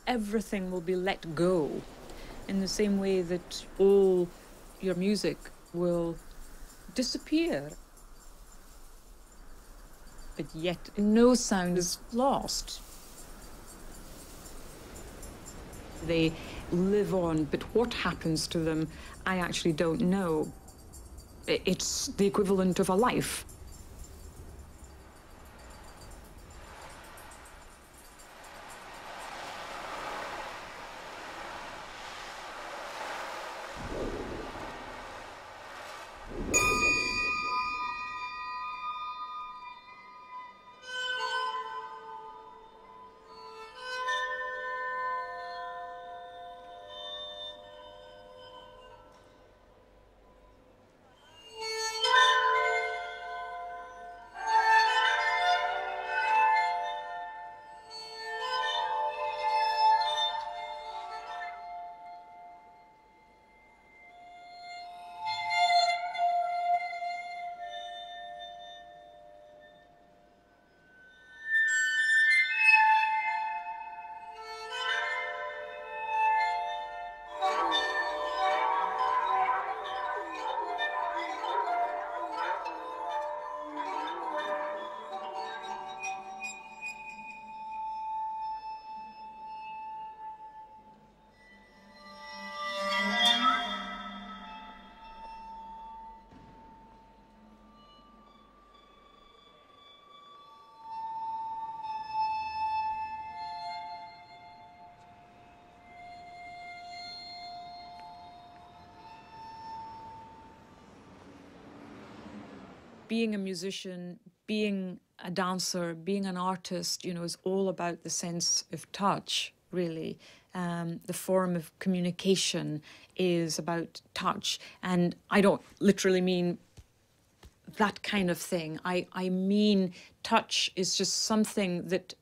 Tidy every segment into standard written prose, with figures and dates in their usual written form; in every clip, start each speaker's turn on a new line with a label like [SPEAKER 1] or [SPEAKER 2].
[SPEAKER 1] everything will be let go, in the same way that all your music will disappear. But yet no sound is lost. They live on, but what happens to them, I actually don't know. It's the equivalent of a life. Being a musician, being a dancer, being an artist, you know, is all about the sense of touch, really. The form of communication is about touch. And I don't literally mean that kind of thing. I mean touch is just something that,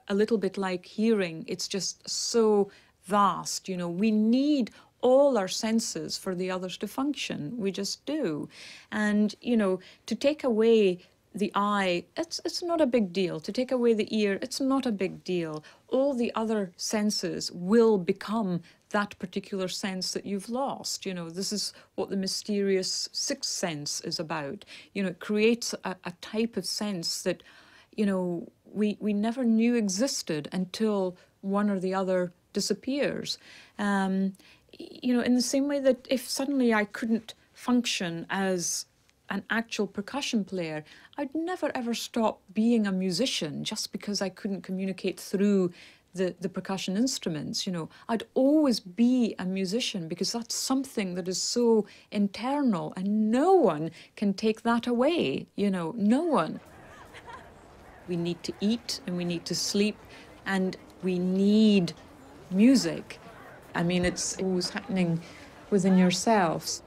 [SPEAKER 1] a little bit like hearing, it's just so vast, you know. We need all our senses for the others to function. We just do. And, you know, to take away the eye, it's not a big deal. To take away the ear, it's not a big deal. All the other senses will become that particular sense that you've lost. You know, this is what the mysterious sixth sense is about. You know, it creates a type of sense that, you know, we never knew existed until one or the other disappears. You know, in the same way that if suddenly I couldn't function as an actual percussion player, I'd never ever stop being a musician just because I couldn't communicate through the percussion instruments. You know, I'd always be a musician because that's something that is so internal and no one can take that away, you know, no one. We need to eat and we need to sleep and we need music. I mean, it's always happening within yourselves.